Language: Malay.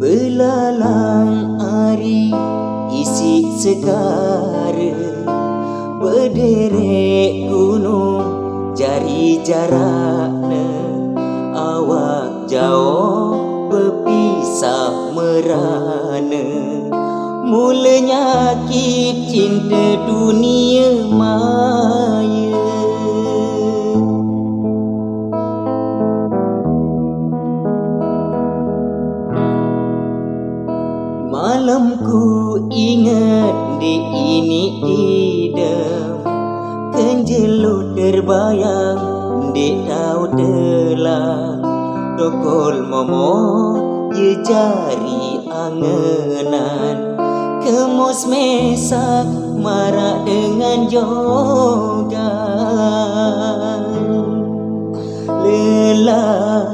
Belalang ari isi segara, berderet gunung jari jarakna. Awak jauh berpisah merana, mulanya nyakit cinta dunia maya. Malam ku ingat di ini idam, kenjelut terbayang di tahu telah, dokol momot ye jari angenan, kemus mesak marak dengan jogan lelana.